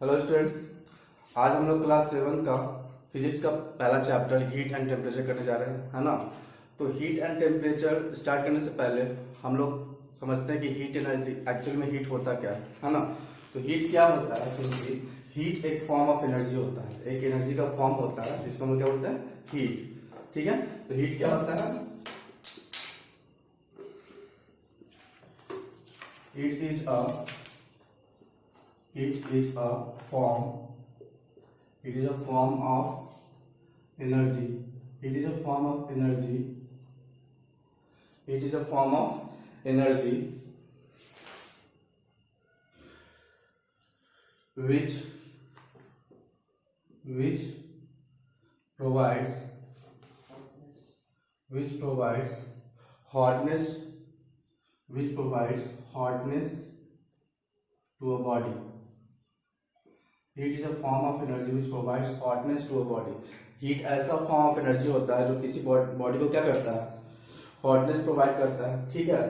Hello students, आज हम लोग क्लास 7 का फिजिक्स का पहला चैप्टर हीट एंड टेम्परेचर करने जा रहे हैं, है ना। तो हीट एंड टेम्परेचर स्टार्ट करने से पहले हम लोग समझते हैं कि हीट एनर्जी एक्चुअल में हीट होता क्या है ना। तो हीट क्या होता है? सिंपली हीट एक फॉर्म ऑफ एनर्जी होता है, एक एनर्जी का फॉर्म होता है जिसको हम लोग क्या बोलते हैं? हीट। ठीक है, तो हीट क्या होता है? Heat is a form. It is a form of energy. It is a form of energy. It is a form of energy which provides hotness to a body. Heat is a form of energy which provides hotness to a body. Heat ऐसा form of energy होता है जो किसी body को क्या करता है? Hotness provide करता है। ठीक है,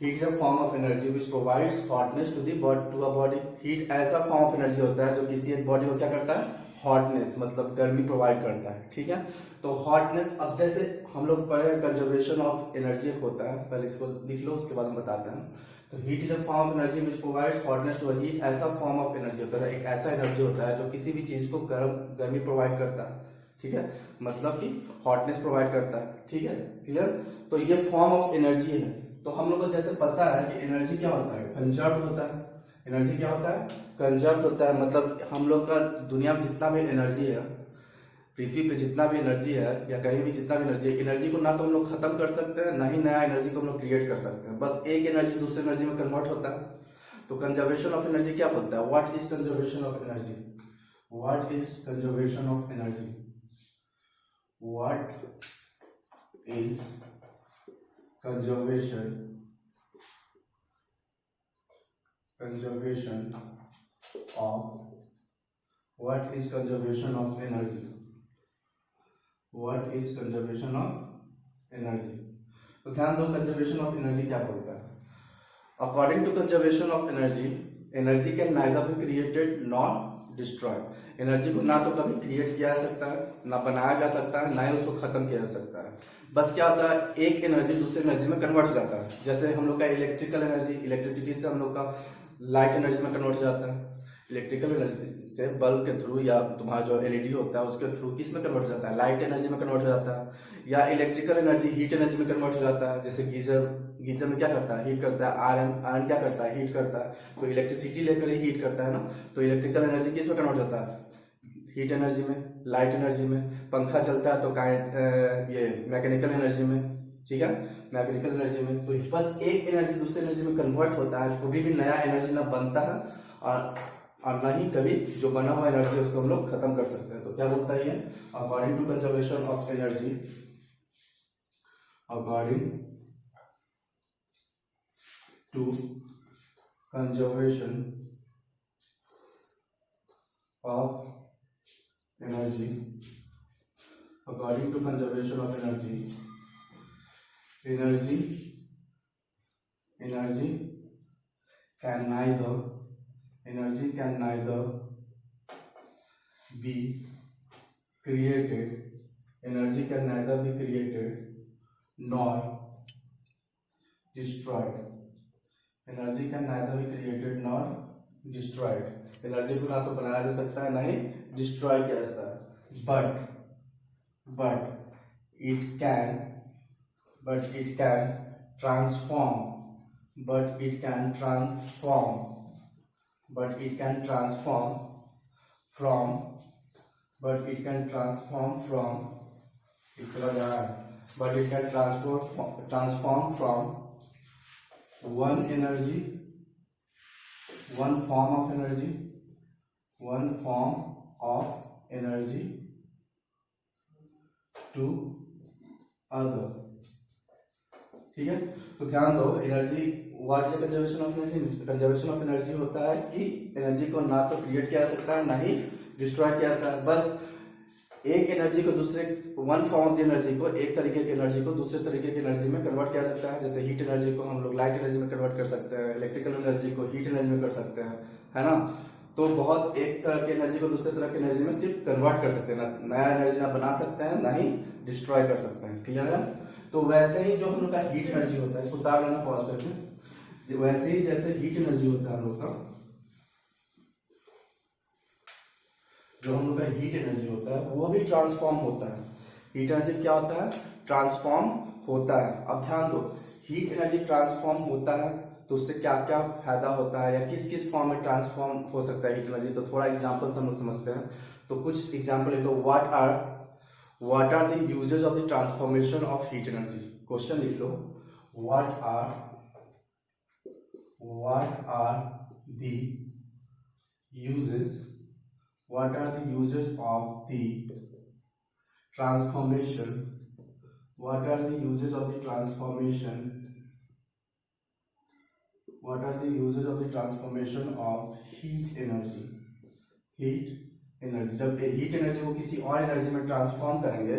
heat is a form of energy which provides hotness to a body. Heat ऐसा फॉर्म ऑफ एनर्जी होता है जो किसी एक बॉडी को क्या करता है? हॉटनेस मतलब गर्मी प्रोवाइड करता है। ठीक है, तो हॉटनेस, अब जैसे हम लोग पढ़े कंजर्वेशन ऑफ एनर्जी होता है, पहले इसको लिख लो उसके बाद हम बताते हैं। तो heat is a form of energy which provides hotness to a heat. ऐसा फॉर्म ऑफ एनर्जी होता है, एक ऐसा एनर्जी होता है जो किसी भी चीज को गर्मी प्रोवाइड करता है। ठीक है, मतलब कि हॉटनेस प्रोवाइड करता है। ठीक है, क्लियर। तो ये फॉर्म ऑफ एनर्जी है। तो हम लोग को जैसे पता है कि एनर्जी क्या होता है? कंजर्व होता है। एनर्जी क्या होता है? कंजर्व होता है। मतलब हम लोग का दुनिया में जितना भी एनर्जी है, पृथ्वी पे जितना भी एनर्जी है या कहीं भी जितना भी एनर्जी है, एनर्जी को ना तो हम लोग खत्म कर सकते हैं, ना ही नया एनर्जी को हम लोग क्रिएट कर सकते हैं। बस एक एनर्जी दूसरे एनर्जी में कन्वर्ट होता है। तो कंजर्वेशन ऑफ एनर्जी क्या बोलता है? What is conservation of energy? What is conservation of energy? What is conservation of what is conservation of energy? What is conservation of energy? तो ध्यान दो, कंजर्वेशन ऑफ एनर्जी क्या बोलता है? According to conservation of energy, energy can neither be created nor destroy. Energy को ना तो कभी क्रिएट किया जा सकता है, ना बनाया जा सकता है, ना ही उसको खत्म किया जा सकता है। बस क्या होता है, एक एनर्जी दूसरे एनर्जी में कन्वर्ट हो जाता है। जैसे हम लोग का इलेक्ट्रिकल एनर्जी, इलेक्ट्रिसिटी से हम लोग का लाइट एनर्जी में कन्वर्ट हो जाता है। इलेक्ट्रिकल एनर्जी से बल्ब के थ्रू या तुम्हारा जो एलईडी होता है उसके थ्रू किस में कन्वर्ट हो जाता है? लाइट एनर्जी में कन्वर्ट हो जाता है। या इलेक्ट्रिकल एनर्जी हीट एनर्जी में कन्वर्ट हो जाता है। जैसे गीजर में क्या करता है? हीट करता है। आयरन क्या करता है? हीट करता है। तो इलेक्ट्रिसिटी लेकर ही हीट करता है ना। तो इलेक्ट्रिकल एनर्जी किस में कन्वर्ट होता है? हीट एनर्जी में, लाइट एनर्जी में। पंखा चलता है तो ये मैकेनिकल एनर्जी में। ठीक है, मैकेनिकल एनर्जी में। तो बस एक एनर्जी दूसरे एनर्जी में कन्वर्ट होता है। कभी भी नया एनर्जी ना बनता है और ना ही कभी जो बना हुआ एनर्जी उसको हम लोग खत्म कर सकते हैं। तो क्या बोलता है ये? According to conservation of energy, according to conservation of energy, according to conservation of energy, energy can neither be created, energy can neither be created nor destroyed. Energy can neither be created nor destroyed. Energy को ना तो बनाया जा सकता है, ना ही destroy किया जा सकता है। but it can transform, इसके बाद आ रहा है, but it can transform from one form of energy to other। ठीक है, तो ध्यान दो, energy, what is conservation of energy? Conservation of energy होता है कि एनर्जी को ना तो क्रिएट किया जा सकता है, ना ही डिस्ट्रॉय किया जा सकता है। बस एक एनर्जी को दूसरे, one form of the energy को, एक तरीके की एनर्जी को दूसरे तरीके की एनर्जी में कन्वर्ट किया सकता है। जैसे हीट एनर्जी को हम लोग लाइट एनर्जी में कन्वर्ट कर सकते हैं, इलेक्ट्रिकल एनर्जी को हीट एनर्जी में कर सकते हैं, है ना। तो बहुत एक तरह की एनर्जी को दूसरे तरह की एनर्जी में सिर्फ कन्वर्ट कर सकते हैं, ना नया एनर्जी ना बना सकते हैं ना ही डिस्ट्रॉय कर सकते हैं। क्लियर है? तो वैसे ही जो हम लोग का हीट एनर्जी होता है, इसको उतार लेना पॉज करके, वैसे ही जैसे हीट एनर्जी होता है हम लोग का, जो हम लोग का हीट एनर्जी होता है वो भी ट्रांसफॉर्म होता है। हीट एनर्जी क्या होता है? ट्रांसफॉर्म होता है। अब ध्यान दो, हीट एनर्जी ट्रांसफॉर्म होता है तो उससे क्या क्या फायदा होता है या किस किस फॉर्म में ट्रांसफॉर्म हो सकता है हीट एनर्जी, तो थोड़ा एग्जांपल हम लोग समझते हैं। तो कुछ एग्जांपल है, तो what are the uses of the transformation of heat energy. Question लिख लो, what are the uses what are the uses of the transformation what are the uses of the transformation what are the uses of the transformation of heat energy जब heat energy को किसी और energy में transform करेंगे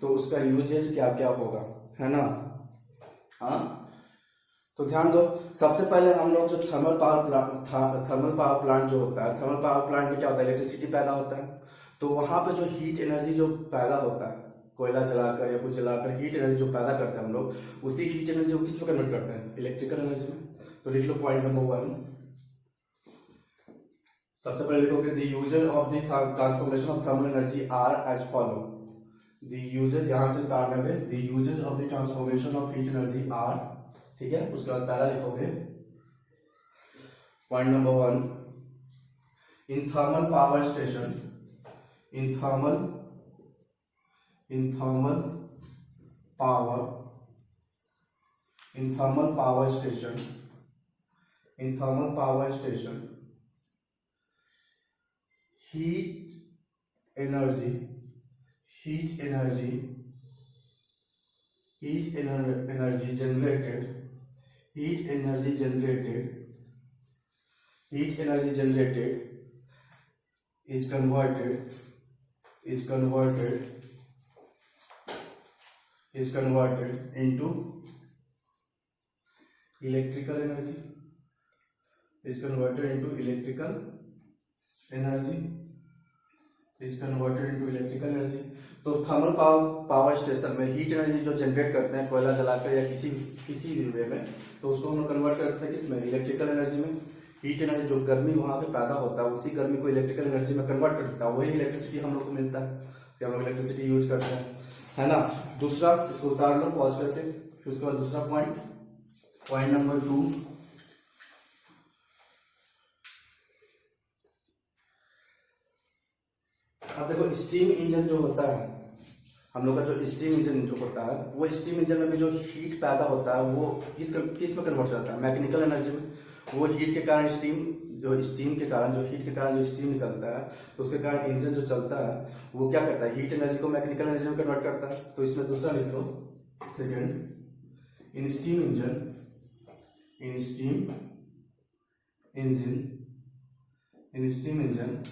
तो उसका uses क्या क्या होगा, है ना? हाँ, तो ध्यान दो, सबसे पहले हम लोग जो थर्मल पावर प्लांट जो होता है, थर्मल पावर प्लांट में क्या होता है? इलेक्ट्रिसिटी पैदा होता है। तो वहां पे जो हीट एनर्जी जो पैदा होता है, कोयला जलाकर या कुछ जलाकर हीट एनर्जी जो पैदा करते हैं हम लोग, उसी हीट एनर्जी को किस में कन्वर्ट करते हैं? इलेक्ट्रिकल एनर्जी में। तो लिख लो पॉइंट नंबर 1, सबसे पहले लिखोगे the uses of the transformation of thermal energy are as follow. The uses, यहां से उतार लेंगे, the uses of the transformation of heat energy are, ठीक है? उसके बाद पहला लिखोगे point number 1, in thermal power station, in thermal power station heat energy generated is converted into electrical energy, is converted into electrical energy। तो thermal power station में heat energy जो generate करते हैं कोयला जलाकर या किसी भी वे में, तो उसको हम लोग कन्वर्ट करते हैं किसमें? इलेक्ट्रिकल एनर्जी में। हीट एनर्जी जो गर्मी वहां पे पैदा होता है उसी गर्मी को इलेक्ट्रिकल एनर्जी में कन्वर्ट कर देता है, वही इलेक्ट्रिसिटी हम लोग को मिलता है, तो हम लोग इलेक्ट्रिसिटी यूज करते हैं, है ना? दूसरा, इसको उतार लो पॉज करके, फिर उसके बाद दूसरा पॉइंट नंबर 2, अब देखो स्टीम इंजन जो होता है हम लोग का, जो स्टीम इंजन जो होता है वो स्टीम इंजन में भी जो हीट पैदा होता है वो किस में कन्वर्ट हो जाता है? मैकेनिकल एनर्जी में। वो हीट के कारण जो हीट के कारण जो स्टीम निकलता है, तो उसके कारण इंजन जो चलता है वो क्या करता है? हीट एनर्जी को मैकेनिकल एनर्जी में कन्वर्ट करता है। तो इसमें दूसरा लिख लो, second, in steam engine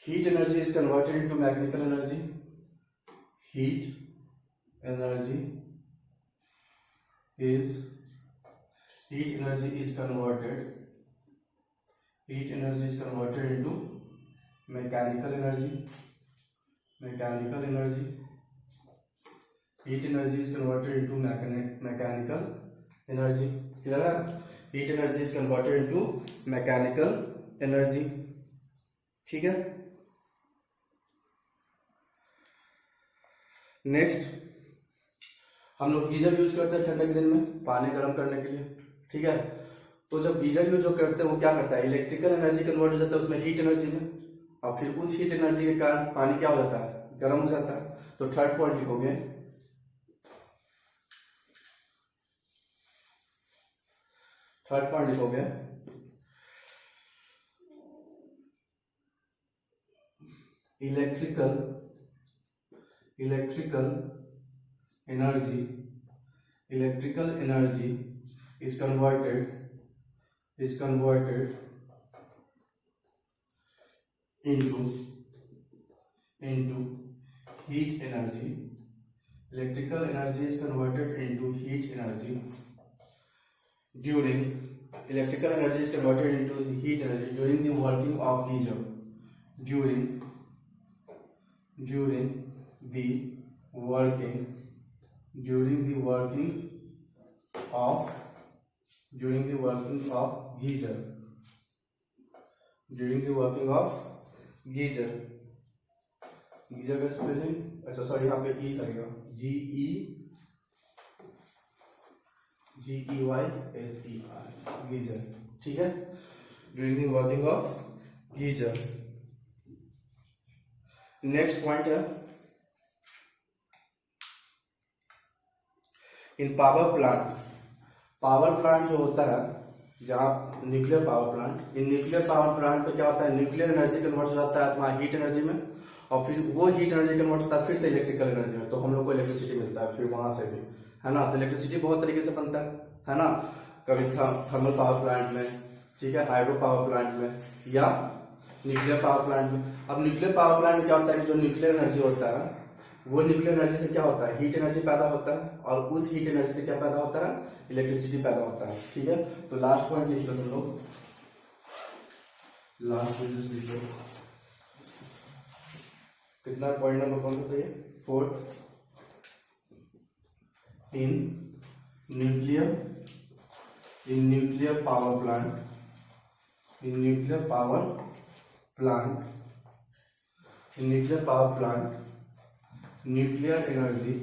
heat energy is converted into mechanical energy, heat energy is converted into mechanical energy, heat energy is converted into mechanical energy, clear है? heat energy is converted into mechanical energy, ठीक है? Next, हम लोग geyser use करते हैं ठंडे के दिन में पानी गर्म करने के लिए, ठीक है? तो जब गीजर यूज जो करते हैं वो क्या करता है? इलेक्ट्रिकल एनर्जी कन्वर्ट हो जाता है उसमें हीट एनर्जी में, और फिर उस हीट एनर्जी के कारण पानी क्या हो जाता है? गर्म हो जाता है। तो थर्ड पॉइंट लिखोगे, electrical energy is converted into heat energy. Electrical energy is converted into heat energy during Electrical energy is converted into heat energy during the working of geyser. During the working of geyser. Geyser का spelling, अच्छा sorry यहाँ पे ई लगेगा, GEYSER, geyser, ठीक है, during the working of geyser. Next point है इन power plant जो होता है, जहाँ न्यूक्लियर पावर प्लांट, इन न्यूक्लियर पावर प्लांट पे क्या होता है, न्यूक्लियर एनर्जी कन्वर्ट हो जाता है तुम्हारा हीट एनर्जी में, और फिर वो हीट एनर्जी कन्वर्ट होता है फिर से इलेक्ट्रिकल एनर्जी में, तो हम लोग को इलेक्ट्रिसिटी मिलता है फिर वहां से भी, है ना। तो इलेक्ट्रिसिटी बहुत तरीके से बनता है ना, कभी थर्मल पावर प्लांट में, ठीक है, हाइड्रो पावर प्लांट में, या न्यूक्लियर पावर प्लांट में। अब न्यूक्लियर पावर प्लांट में क्या होता है कि जो न्यूक्लियर एनर्जी होता है, वो न्यूक्लियर एनर्जी से क्या होता है, हीट एनर्जी पैदा होता है, और उस हीट एनर्जी से क्या पैदा होता है, इलेक्ट्रिसिटी पैदा होता है, ठीक है। तो लास्ट पॉइंट लिख लो तुम लोग, लास्ट लिख लो, कितना पॉइंट नंबर कौन सा था ये, 4, in nuclear power plant, nuclear energy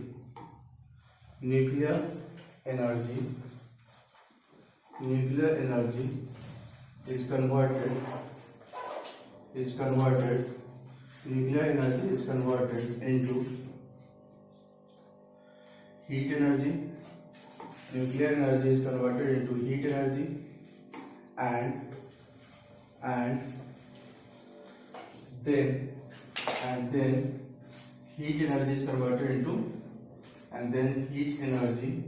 is converted into heat energy. Nuclear energy is converted into heat energy, and then heat energy is converted into, and then heat energy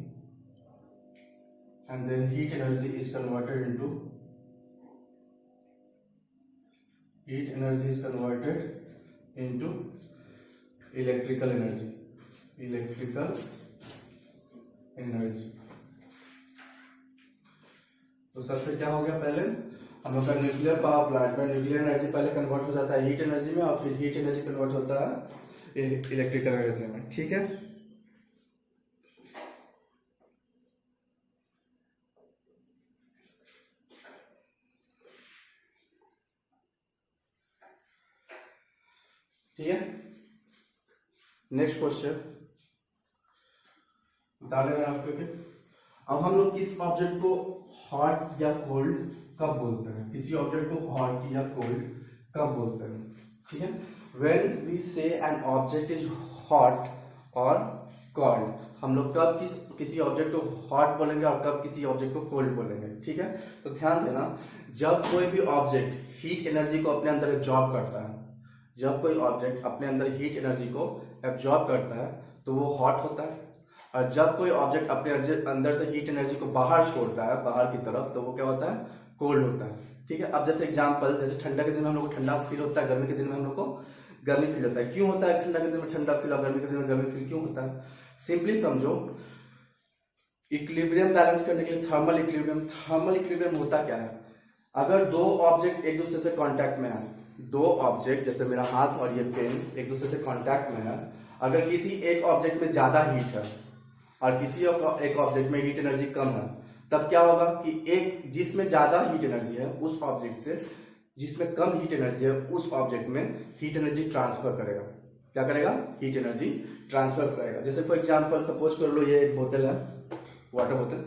is converted into electrical energy. तो सबसे क्या हो गया, पहले हम लोग का nuclear power plant में न्यूक्लियर एनर्जी पहले कन्वर्ट हो जाता है हीट एनर्जी में, और फिर हीट एनर्जी कन्वर्ट होता है इलेक्ट्रिकल एनर्जी में, ठीक है। ठीक है, नेक्स्ट क्वेश्चन बता रहे हैं आपको कि अब हम लोग किस ऑब्जेक्ट को हॉट या कोल्ड कब बोलते हैं, किसी ऑब्जेक्ट को हॉट या कोल्ड कब बोलते हैं, ठीक है। व्हेन वी से एन ऑब्जेक्ट इज हॉट और कोल्ड, हम लोग कब किसी ऑब्जेक्ट को हॉट बोलेंगे और कब किसी ऑब्जेक्ट को कोल्ड बोलेंगे, ठीक है। तो ध्यान देना, जब कोई भी ऑब्जेक्ट हीट एनर्जी को अपने अंदर एब्जॉर्ब करता है, जब कोई ऑब्जेक्ट अपने अंदर हीट एनर्जी को एब्जॉर्ब करता है तो वो हॉट होता है, और जब कोई ऑब्जेक्ट अपने अंदर से हीट एनर्जी को बाहर छोड़ता है, बाहर की तरफ, तो वो क्या होता है, कोल्ड होता है, ठीक है। अब जैसे एग्जांपल, जैसे ठंडा के दिन में हम लोग को ठंडा फील होता है, गर्मी के दिन में हम लोग को गर्मी फील होता है। क्यों होता है ठंडा के दिन में ठंडा फील और गर्मी के दिन में गर्मी फील क्यों होता है? सिंपली समझो, इक्विलिब्रियम बैलेंस करने के लिए थर्मल इक्विलिब्रियम होता क्या है, अगर दो ऑब्जेक्ट एक दूसरे से कांटेक्ट में है, दो ऑब्जेक्ट जैसे मेरा हाथ और ये पेन एक दूसरे से कांटेक्ट में है, अगर किसी एक ऑब्जेक्ट में ज्यादा हीट है और किसी एक ऑब्जेक्ट में हीट एनर्जी कम है, तब क्या होगा कि एक जिसमें ज्यादा हीट एनर्जी है उस ऑब्जेक्ट से जिसमें कम हीट एनर्जी है उस ऑब्जेक्ट में हीट एनर्जी ट्रांसफर करेगा। क्या करेगा? हीट एनर्जी ट्रांसफर करेगा। जैसे फॉर एग्जांपल सपोज कर लो ये एक बोतल है, वाटर बोतल,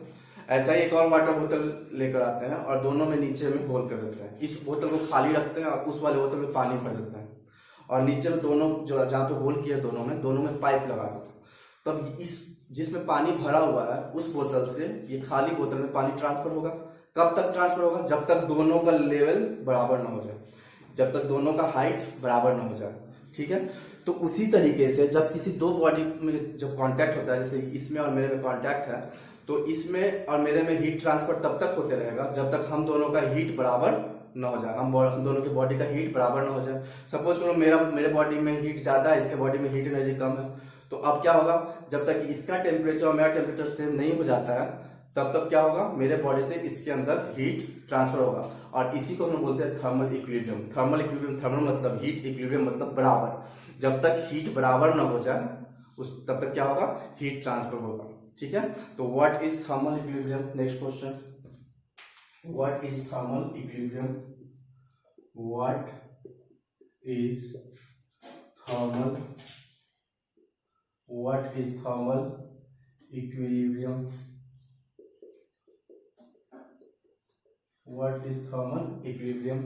ऐसा ही एक और वाटर बोतल लेकर आते हैं और दोनों में नीचे में होल कर देते हैं। इस बोतल को खाली रखते हैं और उस वाले बोतल में पानी भर देते हैं और नीचे में दोनों जो जहाँ पे होल किया दोनों में पाइप लगा देते हैं। तब इस जिसमें पानी भरा हुआ है उस बोतल से ये खाली बोतल में पानी ट्रांसफर होगा। कब तक ट्रांसफर होगा? जब तक दोनों का लेवल बराबर ना हो जाए, जब तक दोनों का हाइट बराबर ना हो जाए। ठीक है, तो उसी तरीके से जब किसी दो बॉडी में जब कांटेक्ट होता है, जैसे इसमें और मेरे में कांटेक्ट है, तो इसमें और मेरे में हीट ट्रांसफर तब तक होते रहेगा जब तक हम दोनों का हीट बराबर ना हो जाए, हम दोनों की बॉडी का हीट बराबर ना हो जाए। सपोज करो मेरे बॉडी में हीट ज्यादा है, इसके बॉडी में हीट एनर्जी कम है, तो अब क्या होगा, जब तक इसका टेम्परेचर और मेरा टेम्परेचर सेम नहीं हो जाता है तब तक क्या होगा, मेरे बॉडी से इसके अंदर हीट ट्रांसफर होगा, और इसी को हम बोलते हैं thermal equilibrium. Thermal equilibrium, thermal मतलब हीट, इक्विलिब्रियम मतलब बराबर। जब तक हीट बराबर ना हो जाए उस तब तक क्या होगा, हीट ट्रांसफर होगा। ठीक है, तो what is thermal equilibrium? Next question, what is thermal equilibrium? What is thermal, what is thermal equilibrium? What is thermal equilibrium?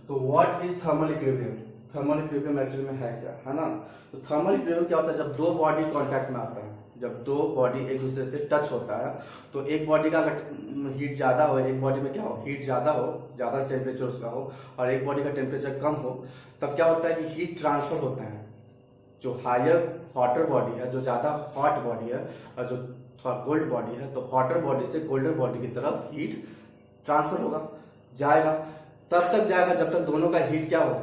तो what is thermal equilibrium? Thermal equilibrium actually में है क्या, है ना? तो थर्मल इक्विलिब्रियम क्या होता है, जब दो बॉडी कांटेक्ट में आता है, जब दो बॉडी एक दूसरे से टच होता है, तो एक बॉडी का अगर हीट ज्यादा हो, एक बॉडी में क्या हो, हीट ज्यादा हो, ज्यादा टेम्परेचर उसका हो, और एक बॉडी का टेम्परेचर कम हो, तब क्या होता है कि हीट ट्रांसफर होता है। जो हायर हॉटर बॉडी है, जो ज्यादा हॉट बॉडी है, और जो थोड़ा कोल्ड बॉडी है, तो हॉटर बॉडी से कोल्डर बॉडी की तरफ हीट ट्रांसफर होगा, जाएगा। तब तक जाएगा जब तक दोनों का हीट क्या हो,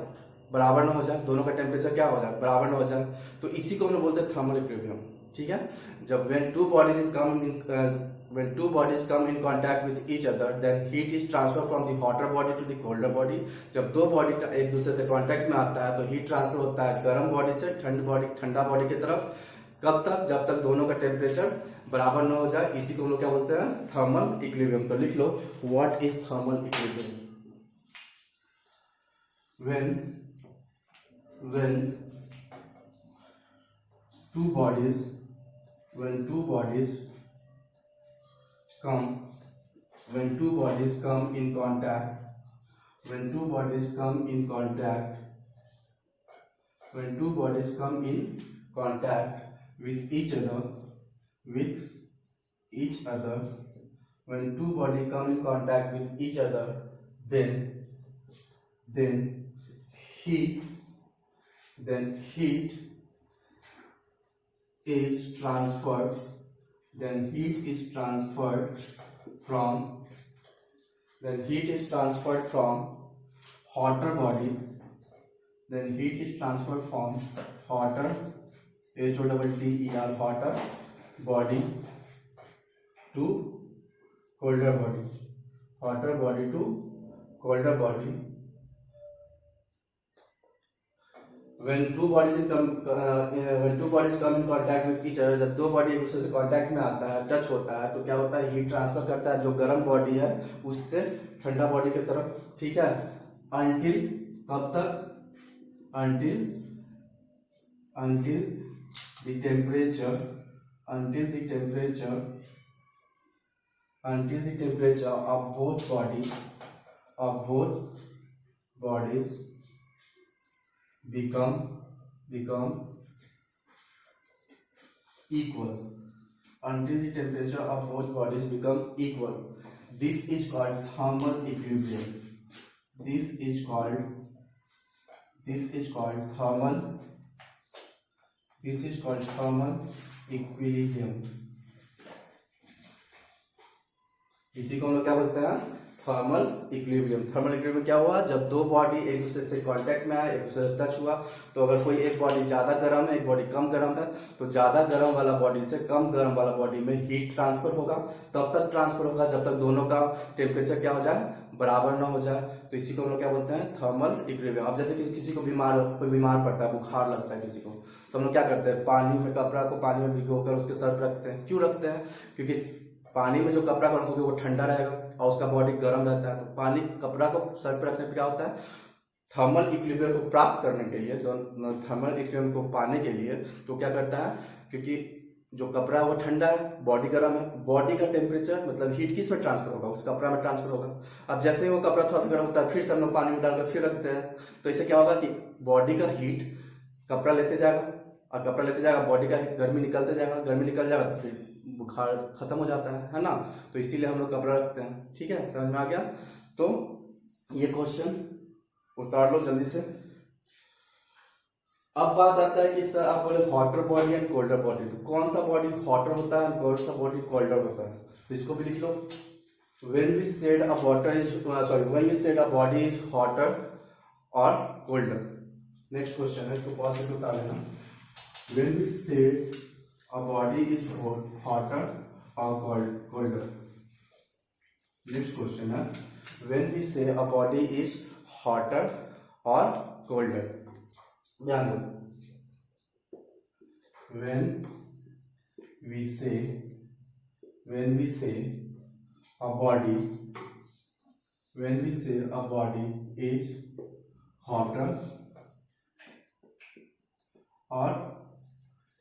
बराबर ना हो जाए, दोनों का टेम्परेचर क्या हो जाए, बराबर ना हो जाए। तो इसी को हम लोग बोलते हैं थर्मल इक्विलिब्रियम। ठीक है, जब when two bodies come in contact with each other, then heat is transferred from the hotter body to the colder body। जब दो बॉडी एक दूसरे से कांटेक्ट में आता है तो हीट ट्रांसफर होता है गर्म बॉडी से ठंडा बॉडी की तरफ। कब तक, जब तक दोनों का टेम्परेचर बराबर न हो जाए। इसी को हम लोग क्या बोलते हैं, थर्मल इक्विलिब्रियम। तो लिख लो, what is thermal equilibrium? when two bodies come in contact, when two bodies come in contact with each other, when two bodies come in contact with each other, then heat is transferred from hotter body, hotter hotter body to colder body, when two bodies come in contact with each other, जब दो body एक दूसरे से contact में आता है, touch होता है, तो क्या होता है, हीट ट्रांसफर करता है जो गर्म बॉडी है उससे ठंडा बॉडी की तरफ। ठीक है, until कब तक, until the temperature of both bodies become equal, until the temperature of both bodies becomes equal. This is called thermal equilibrium. This is called thermal equilibrium. इसी को हम लोग क्या बोलते हैं, थर्मल इक्विलिब्रियम। थर्मल इक्विलिब्रियम क्या हुआ, जब दो बॉडी एक दूसरे से कांटेक्ट में आए, एक दूसरे से टच हुआ, तो अगर कोई एक बॉडी ज्यादा गर्म है, एक बॉडी कम गर्म है, तो ज्यादा गर्म वाला बॉडी से कम गर्म वाला बॉडी में हीट ट्रांसफर होगा। तब तक ट्रांसफर होगा जब तक दोनों का टेम्परेचर क्या हो जाए, बराबर ना हो जाए। तो इसी को हम लोग क्या बोलते हैं, थर्मल इक्विलिब्रियम। अब जैसे किसी को कोई बीमार पड़ता है, बुखार लगता है किसी को, तो हम लोग क्या करते हैं, कपड़ा को पानी में भिगोकर उसके सर पर रखते हैं। क्यों रखते हैं, क्योंकि पानी में जो कपड़ा को रखोगे वो ठंडा रहेगा और उसका बॉडी गर्म रहता है। तो कपड़ा को सर पर रखने पर क्या होता है, थर्मल इक्विलिब्रियम को प्राप्त करने के लिए, जो थर्मल इक्विलिब्रियम को पाने के लिए, तो क्या करता है, क्योंकि जो कपड़ा है वो ठंडा है, बॉडी गर्म है, बॉडी का टेम्परेचर मतलब हीट किस में ट्रांसफर होगा, उस कपड़ा में ट्रांसफर होगा। अब जैसे ही वो कपड़ा थोड़ा सा गर्म होता है, फिर से हम लोग पानी में डालकर फिर रखते हैं, तो इससे क्या होगा कि बॉडी का हीट कपड़ा लेते जाएगा, और कपड़ा लेते जाएगा, बॉडी का गर्मी निकलते जाएगा, गर्मी निकल जाएगा तो फिर बुखार खत्म हो जाता है ना। तो इसीलिए हम लोग कपड़ा रखते हैं। ठीक है, समझ में आ गया? तो ये क्वेश्चन उतार लो जल्दी से। अब बात आता है कि सर आप बोले hotter body and colder body, तो कौन सा बॉडी हॉटर होता है, कौन सा बॉडी कोल्डर होता है, तो इसको भी लिख लो। when we said a body is hotter or colder, next question है, इसको पॉज करके उतार लेना। when we said a body is hotter or colder. Next question है, when we say a body is hotter or colder. ध्यान दो, when we say a body is hotter or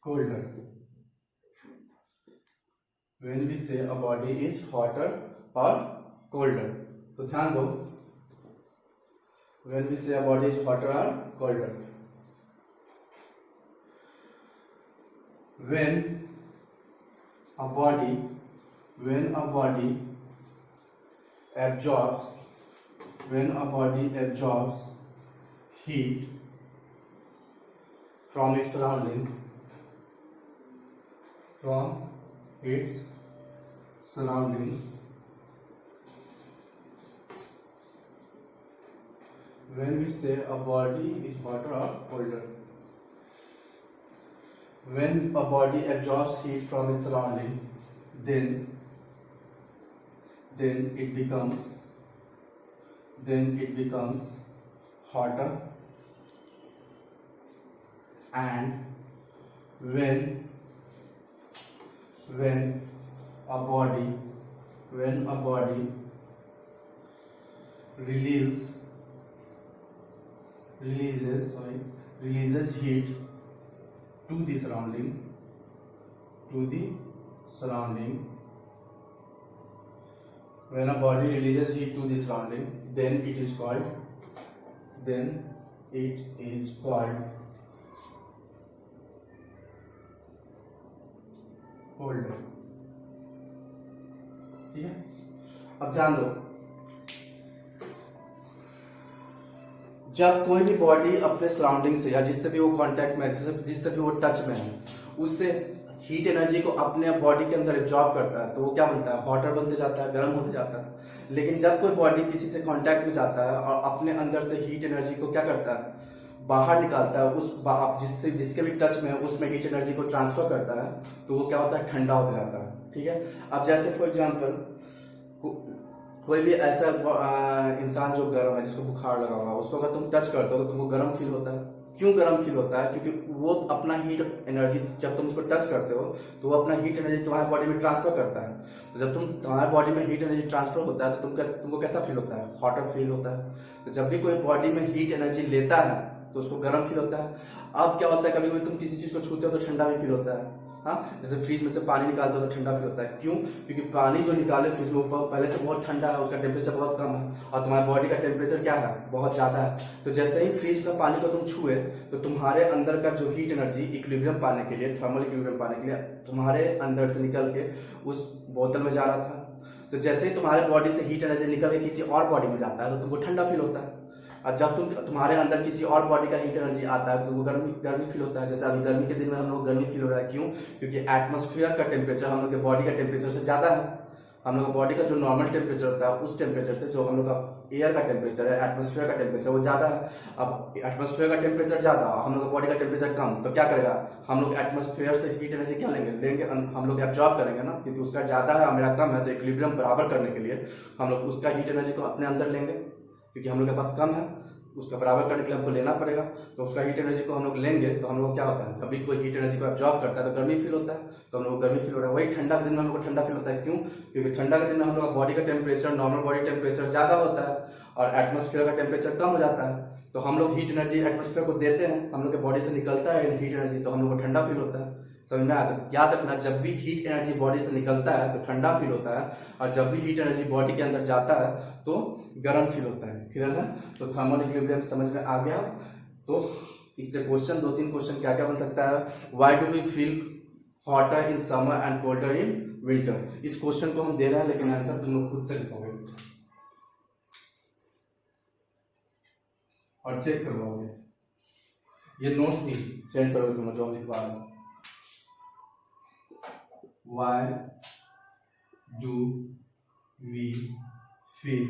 colder. When we say a body is hotter or colder, तो ध्यान दो, when we say a body is hotter or colder, when a body absorbs heat from its surrounding, when we say a body is hotter or colder, when a body absorbs heat from its surrounding, then it becomes hotter, and when a body releases heat to the surrounding, when a body releases heat to the surrounding, then it is called colder. ठीक है, अब ध्यान दो, जब कोई भी body अपने surrounding से या जिससे भी वो कांटेक्ट में, जिससे भी वो टच में है, उससे हीट एनर्जी को अपने बॉडी के अंदर एब्जॉर्ब करता है, तो वो क्या बनता है, हॉटर बनते जाता है, गर्म होते जाता है. लेकिन जब कोई बॉडी किसी से कांटेक्ट में जाता है और अपने अंदर से हीट एनर्जी को क्या करता है, बाहर निकालता है, उस जिसके भी टच में है उसमें हीट एनर्जी को ट्रांसफर करता है, तो वो क्या होता है, ठंडा होता जाता है. ठीक है, अब जैसे फॉर एग्जाम्पल कोई भी ऐसा इंसान जो गर्म है, जिसको बुखार लगा हुआ है, उसको अगर तुम टच करते हो तो तुमको गर्म फील होता है. क्यों गर्म फील होता है? क्योंकि वो अपना हीट एनर्जी, जब तुम उसको टच करते हो तो वो अपना हीट एनर्जी तुम्हारे बॉडी में ट्रांसफर करता है. तो जब तुम्हारे बॉडी में हीट एनर्जी ट्रांसफर होता है तो तुमको कैसा फील होता है, हॉटर फील होता है. तो जब भी कोई बॉडी में हीट एनर्जी लेता है तो उसको गर्म फील होता है. अब क्या होता है, कभी कभी तुम किसी चीज को छूते हो तो ठंडा भी फील होता है. हाँ, जैसे फ्रिज में से पानी निकालते हो तो ठंडा फील होता है. क्यों? क्योंकि पानी जो निकाले फ्रिज में पहले से बहुत ठंडा है, उसका टेम्परेचर बहुत कम है, और तुम्हारे बॉडी का टेम्परेचर क्या है, बहुत ज्यादा है. तो जैसे ही फ्रिज का पानी को तुम छुए तो तुम्हारे अंदर का जो हीट एनर्जी इक्विलिब्रियम पाने के लिए, थर्मल इक्विलिब्रियम पाने के लिए तुम्हारे अंदर से निकल के उस बोतल में जा रहा था. तो जैसे ही तुम्हारे बॉडी से हीट एनर्जी निकल के किसी और बॉडी में जाता है तो तुमको ठंडा फील होता है. और जब तुम्हारे अंदर किसी और बॉडी का हीट एनर्जी आता है तो तुमको गर्मी फील होता है. जैसे अभी गर्मी के दिन में हम लोग गर्मी फील हो रहा है. क्यों? क्योंकि एटमॉस्फेयर का टेम्परेचर हम लोग के बॉडी का टेम्परेचर से ज्यादा है. हम लोग का बॉडी का जो नॉर्मल टेम्परेचर होता है उस टेम्परेचर से जो हम लोग का एयर का टेम्परेचर है, एटमॉस्फेयर का टेम्परेचर, वो ज्यादा है. अब एटमॉस्फेयर का टेम्परेचर ज्यादा, हम लोग का बॉडी का टेम्परेचर कम, तो क्या करेगा, हम लोग एटमॉस्फेयर से हीट एनर्जी क्या लेंगे, हम लोग एब्जॉर्ब करेंगे ना, क्योंकि उसका ज्यादा है मेरा कम है. तो इक्विलिब्रियम बराबर करने के लिए हम लोग उसका हीट एनर्जी को अपने अंदर लेंगे, क्योंकि हम लोग के पास कम है, उसका बराबर करने के लिए हमको लेना पड़ेगा. तो उसका हीट एनर्जी को हम लोग लेंगे तो हम लोग क्या होता है, जब भी कोई हीट एनर्जी को एब्जॉर्ब करता है तो गर्मी फील होता है. तो हम लोग गर्मी फील हो रहा है. वही ठंडा के दिन में हम लोग ठंडा फील होता है. क्यों? क्योंकि ठंडा के दिन में हम लोग बॉडी का टेम्परेचर, नॉर्मल बॉडी टेम्परेचर ज्यादा होता है और एटमॉस्फेयर का टेम्परेचर कम हो जाता है. तो हम लोग हीट एनर्जी एटमॉस्फेयर को देते हैं, हम लोग के बॉडी से निकलता है हीट एनर्जी, तो हम लोग को ठंडा फील होता है. समझ में आया? तो याद रखना, जब भी हीट एनर्जी बॉडी से निकलता है तो ठंडा फील होता है, और जब भी हीट एनर्जी बॉडी के अंदर जाता है तो गर्म फील होता है. क्लियर है? तो थर्मल इक्विलिब्रियम समझ में आ गया. तो इससे क्वेश्चन 2-3 क्वेश्चन क्या क्या बन सकता है. Why do we feel hotter in summer and colder in winter. इस क्वेश्चन को हम दे रहे हैं, लेकिन आंसर तुम लोग खुद से लिखोगे और चेक करवाओगे. ये नोट्स भी सेंड करोगे तुम जो लिखवा रहे हो. Why do we feel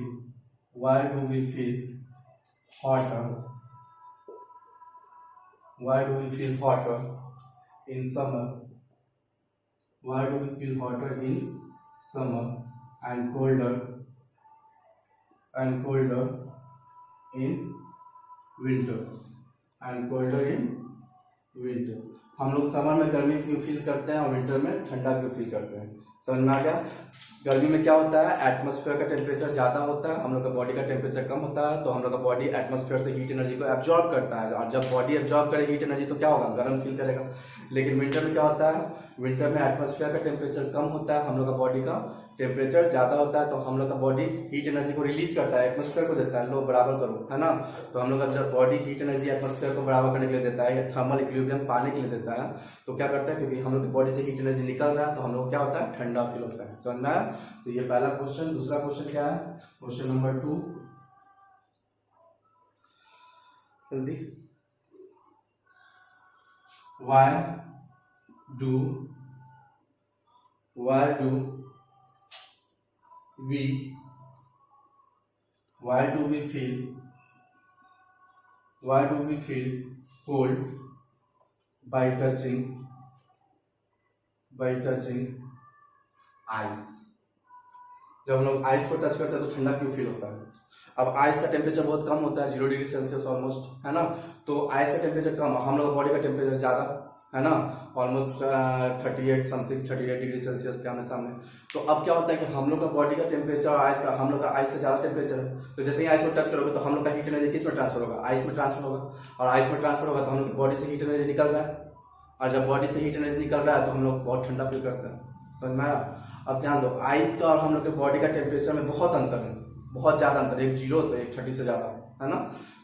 hotter? Why do we feel hotter in summer Why do we feel hotter in summer and colder in winter and colder in winter? हम लोग समर में गर्मी क्यों फील करते हैं और विंटर में ठंडा क्यों फील करते हैं? समझ में आ गया? गर्मी में क्या होता है, एटमॉस्फेयर का टेम्परेचर ज्यादा होता है, हम लोग का बॉडी का टेम्परेचर कम होता है, तो हम लोग का बॉडी एटमॉस्फेयर से हीट एनर्जी को एब्जॉर्ब करता है, और जब बॉडी एब्जॉर्ब करे हीट एनर्जी तो क्या होगा, गर्म फील करेगा। लेकिन विंटर में क्या होता है, विंटर में एटमॉस्फेयर का टेम्परेचर कम होता है, हम लोग का बॉडी का टेम्परेचर ज्यादा होता है, तो हम लोग का बॉडी हीट एनर्जी को रिलीज करता है, एटमॉस्फेयर को देता है, लो बराबर करो, है ना। तो हम लोग का जब बॉडी हीट एनर्जी एटमॉस्फेयर को बराबर करने के लिए देता है या थर्मल इक्विलिब्रियम पाने के लिए देता है, तो क्या करता है, क्योंकि हम लोग की बॉडी से हीट एनर्जी निकल रहा है, तो हम लोग क्या होता है, ठंडा फील होता है। समझ में आया? तो ये पहला क्वेश्चन। दूसरा क्वेश्चन क्या है, क्वेश्चन नंबर 2, जल्दी। Why do we feel cold by touching ice? जब हम लोग आइस को टच करते हैं तो ठंडा क्यों फील होता है? अब आइस का टेम्परेचर बहुत कम होता है, 0 डिग्री सेल्सियस ऑलमोस्ट, है ना। तो आइस का टेम्परेचर कम, हम लोग बॉडी का टेम्परेचर ज्यादा, है ना, ऑलमोस्ट 38 डिग्री सेल्सियस के आमने सामने। तो अब क्या होता है कि हम लोग का बॉडी का टेम्परेचर और आइस का, हम लोग का आइस से ज्यादा टेम्परेचर है, तो जैसे ही आइस को टच करोगे तो हम लोग का हीट एनर्जी किस में ट्रांसफर होगा, आइस में ट्रांसफर होगा, और आइस में ट्रांसफर होगा तो हम लोग की बॉडी से हीट एनर्जी निकल रहा है, और जब बॉडी से हीट एनर्जी निकल रहा है तो हम लोग बहुत ठंडा फील करते हैं। समझ में आया? अब ध्यान दो, आइस का और हम लोग के बॉडी का टेम्परेचर में बहुत अंतर है, बहुत ज्यादा अंतर, एक 0 तो एक 30 से ज्यादा, है ना।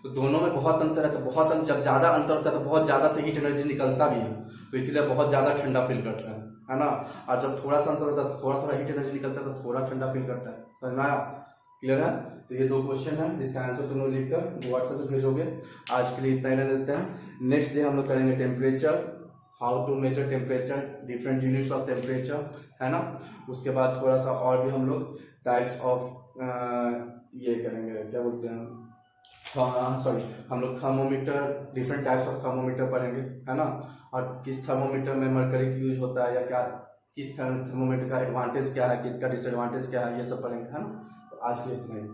तो दोनों में बहुत अंतर है, तो बहुत जब ज्यादा अंतर होता है तो बहुत ज्यादा से हीट एनर्जी निकलता भी है, तो इसीलिए बहुत ज्यादा ठंडा फील करता है ना। और जब थोड़ा सा अंतर होता है तो थोड़ा हीट एनर्जी निकलता है तो थोड़ा ठंडा फील करता है। समझ में आया? क्लियर है? तो ये 2 क्वेश्चन है जिसका आंसर तुम लोग लिखकर व्हाट्सएप से भेजोगे। आज के लिए इतना ही ले लेते हैं। नेक्स्ट डे हम लोग करेंगे temperature, how to measure temperature, different units of temperature, है ना। उसके बाद थोड़ा सा और भी हम लोग टाइप्स ऑफ ये करेंगे, क्या बोलते हैं, सॉरी, हम लोग thermometer, different types of thermometer पढ़ेंगे, है ना। और किस थर्मोमीटर में मरकरी यूज होता है या क्या, किस थर्मोमीटर का एडवांटेज क्या है, किसका डिसएडवांटेज क्या है, ये सब पढ़ेंगे, है ना। तो आज के लिए इतना ही।